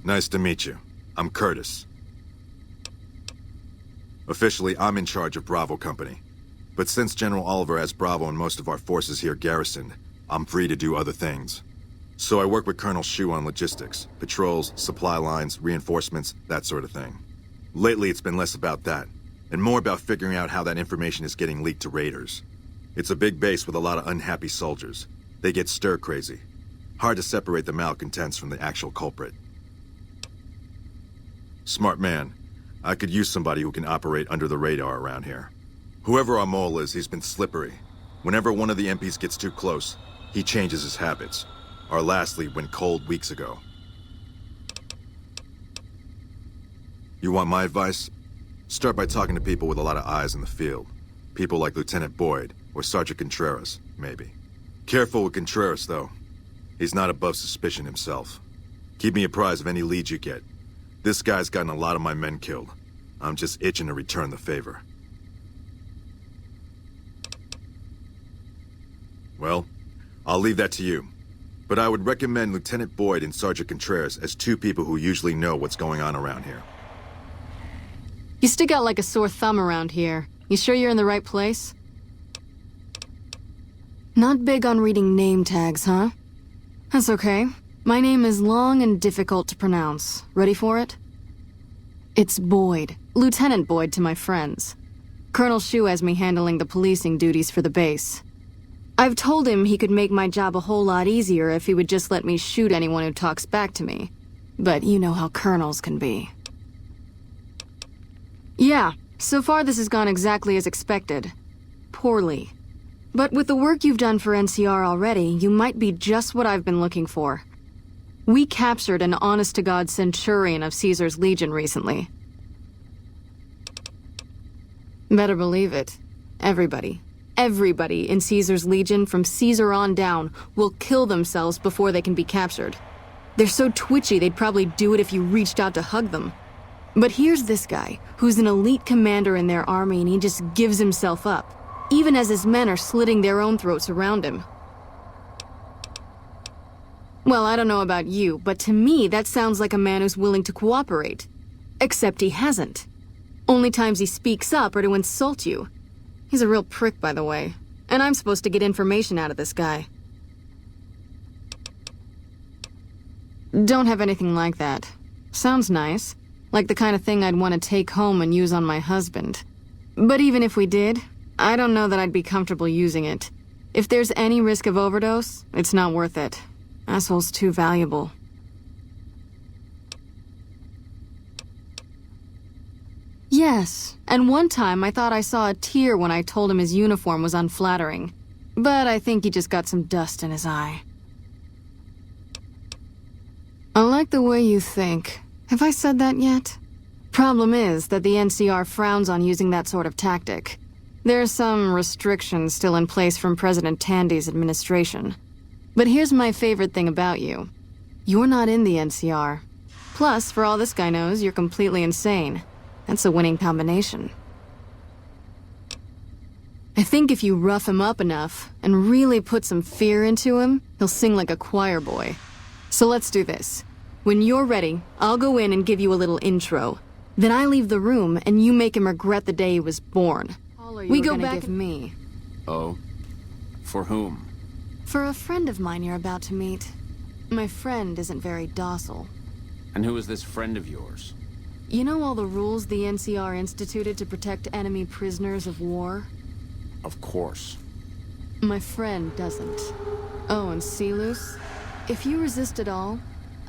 Nice to meet you. I'm Curtis. Officially, I'm in charge of Bravo Company. But since General Oliver has Bravo and most of our forces here garrisoned, I'm free to do other things. So I work with Colonel Shu on logistics, patrols, supply lines, reinforcements, that sort of thing. Lately, it's been less about that, and more about figuring out how that information is getting leaked to raiders. It's a big base with a lot of unhappy soldiers. They get stir-crazy. Hard to separate the malcontents from the actual culprit. Smart man. I could use somebody who can operate under the radar around here. Whoever our mole is, he's been slippery. Whenever one of the MPs gets too close, he changes his habits. Our last lead went cold weeks ago. You want my advice? Start by talking to people with a lot of eyes in the field. People like Lieutenant Boyd or Sergeant Contreras, maybe. Careful with Contreras, though. He's not above suspicion himself. Keep me apprised of any leads you get. This guy's gotten a lot of my men killed. I'm just itching to return the favor. Well, I'll leave that to you. But I would recommend Lieutenant Boyd and Sergeant Contreras as two people who usually know what's going on around here. You stick out like a sore thumb around here. You sure you're in the right place? Not big on reading name tags, huh? That's okay. My name is long and difficult to pronounce. Ready for it? It's Boyd. Lieutenant Boyd to my friends. Colonel Shu has me handling the policing duties for the base. I've told him he could make my job a whole lot easier if he would just let me shoot anyone who talks back to me. But you know how colonels can be. Yeah, so far this has gone exactly as expected. Poorly. But with the work you've done for NCR already, you might be just what I've been looking for. We captured an honest-to-God centurion of Caesar's Legion recently. Better believe it. Everybody in Caesar's Legion from Caesar on down will kill themselves before they can be captured. They're so twitchy they'd probably do it if you reached out to hug them. But here's this guy, who's an elite commander in their army and he just gives himself up, even as his men are slitting their own throats around him. Well, I don't know about you, but to me that sounds like a man who's willing to cooperate. Except he hasn't. Only times he speaks up are to insult you. He's a real prick, by the way, and I'm supposed to get information out of this guy. Don't have anything like that. Sounds nice. Like the kind of thing I'd want to take home and use on my husband. But even if we did, I don't know that I'd be comfortable using it. If there's any risk of overdose, it's not worth it. Asshole's too valuable. Yes, and one time I thought I saw a tear when I told him his uniform was unflattering. But I think he just got some dust in his eye. I like the way you think. Have I said that yet? Problem is that the NCR frowns on using that sort of tactic. There are some restrictions still in place from President Tandy's administration. But here's my favorite thing about you. You're not in the NCR. Plus, for all this guy knows, you're completely insane. That's a winning combination. I think if you rough him up enough and really put some fear into him, he'll sing like a choir boy. So let's do this. When you're ready, I'll go in and give you a little intro. Then I leave the room and you make him regret the day he was born. We go back give me. Oh? For whom? For a friend of mine you're about to meet. My friend isn't very docile. And who is this friend of yours? You know all the rules the NCR instituted to protect enemy prisoners of war? Of course. My friend doesn't. Oh, and Celus? If you resist at all,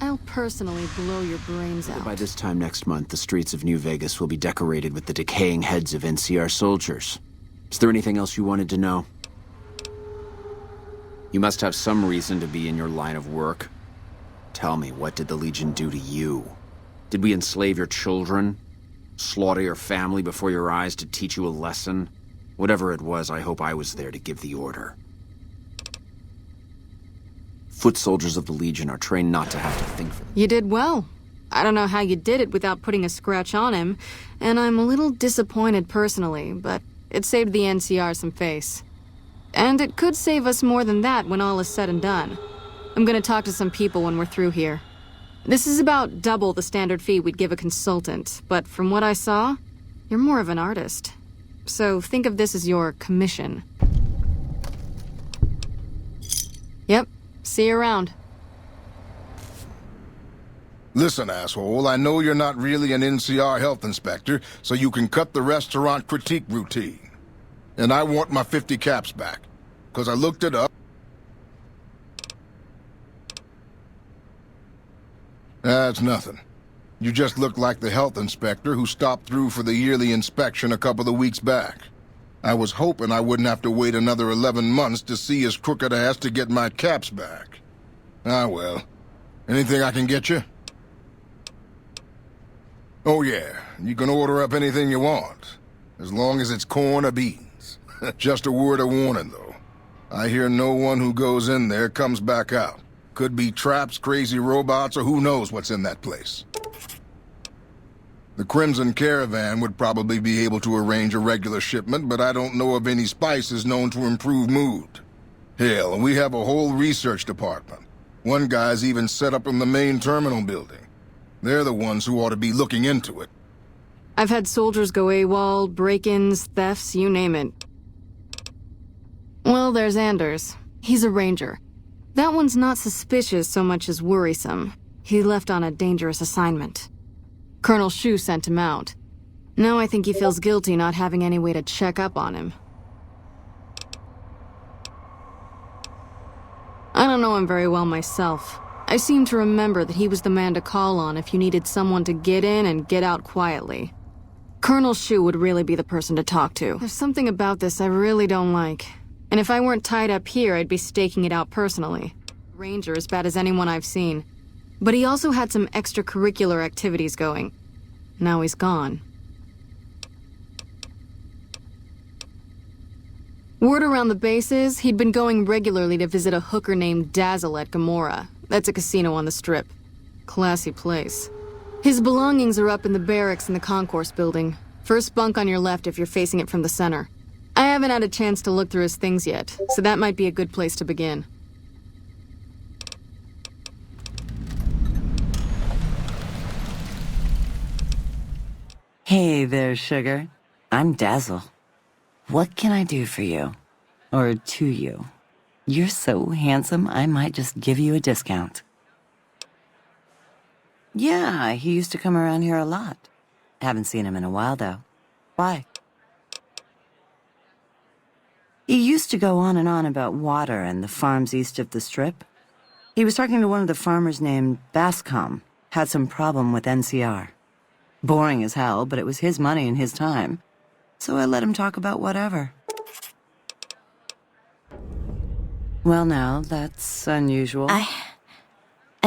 I'll personally blow your brains out. By this time next month, the streets of New Vegas will be decorated with the decaying heads of NCR soldiers. Is there anything else you wanted to know? You must have some reason to be in your line of work. Tell me, what did the Legion do to you? Did we enslave your children? Slaughter your family before your eyes to teach you a lesson? Whatever it was, I hope I was there to give the order. Foot soldiers of the Legion are trained not to have to think for them. You did well. I don't know how you did it without putting a scratch on him, and I'm a little disappointed personally, but it saved the NCR some face. And it could save us more than that when all is said and done. I'm gonna talk to some people when we're through here. This is about double the standard fee we'd give a consultant, but from what I saw, you're more of an artist. So think of this as your commission. Yep, see you around. Listen, asshole, I know you're not really an NCR health inspector, so you can cut the restaurant critique routine. And I want my 50 caps back, because I looked it up. That's nothing. You just look like the health inspector who stopped through for the yearly inspection a couple of weeks back. I was hoping I wouldn't have to wait another 11 months to see his crooked ass to get my caps back. Ah, well. Anything I can get you? Oh, yeah. You can order up anything you want, as long as it's corn or beans. Just a word of warning, though. I hear no one who goes in there comes back out. Could be traps, crazy robots, or who knows what's in that place. The Crimson Caravan would probably be able to arrange a regular shipment, but I don't know of any spices known to improve mood. Hell, we have a whole research department. One guy's even set up in the main terminal building. They're the ones who ought to be looking into it. I've had soldiers go AWOL, break-ins, thefts, you name it. Well, there's Anders. He's a ranger. That one's not suspicious so much as worrisome. He left on a dangerous assignment. Colonel Shu sent him out. Now I think he feels guilty not having any way to check up on him. I don't know him very well myself. I seem to remember that he was the man to call on if you needed someone to get in and get out quietly. Colonel Shu would really be the person to talk to. There's something about this I really don't like. And if I weren't tied up here, I'd be staking it out personally. Ranger as bad as anyone I've seen. But he also had some extracurricular activities going. Now he's gone. Word around the base is he'd been going regularly to visit a hooker named Dazzle at Gamora. That's a casino on the Strip. Classy place. His belongings are up in the barracks in the concourse building. First bunk on your left if you're facing it from the center. I haven't had a chance to look through his things yet, so that might be a good place to begin. Hey there, sugar. I'm Dazzle. What can I do for you? Or to you? You're so handsome, I might just give you a discount. Yeah, he used to come around here a lot. Haven't seen him in a while, though. Why? He used to go on and on about water and the farms east of the Strip. He was talking to one of the farmers named Bascom. Had some problem with NCR. Boring as hell, but it was his money and his time. So I let him talk about whatever. Well, now, that's unusual. I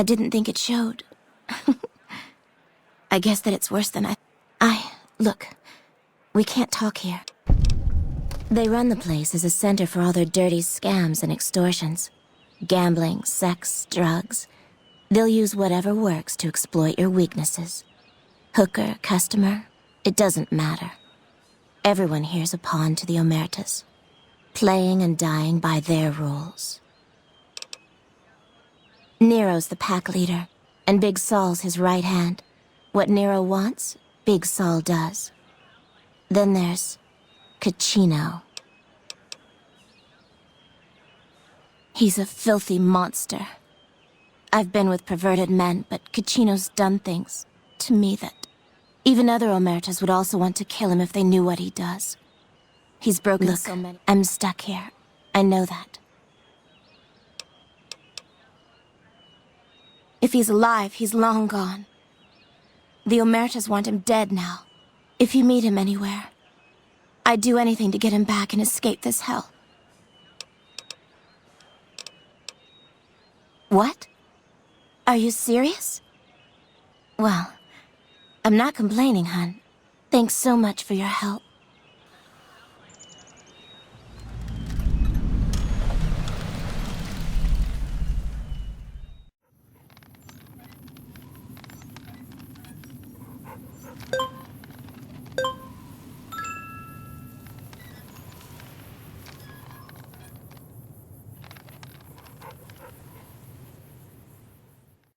didn't think it showed. I guess that it's worse than Look, we can't talk here. They run the place as a center for all their dirty scams and extortions. Gambling, sex, drugs. They'll use whatever works to exploit your weaknesses. Hooker, customer, it doesn't matter. Everyone here's a pawn to the Omertas. Playing and dying by their rules. Nero's the pack leader, and Big Saul's his right hand. What Nero wants, Big Saul does. Then there's Caccino. He's a filthy monster. I've been with perverted men, but Caccino's done things to me that even other Omertas would also want to kill him if they knew what he does. He's broken so many. I'm stuck here. I know that. If he's alive, he's long gone. The Omertas want him dead now. If you meet him anywhere, I'd do anything to get him back and escape this hell. What? Are you serious? Well, I'm not complaining, hon. Thanks so much for your help.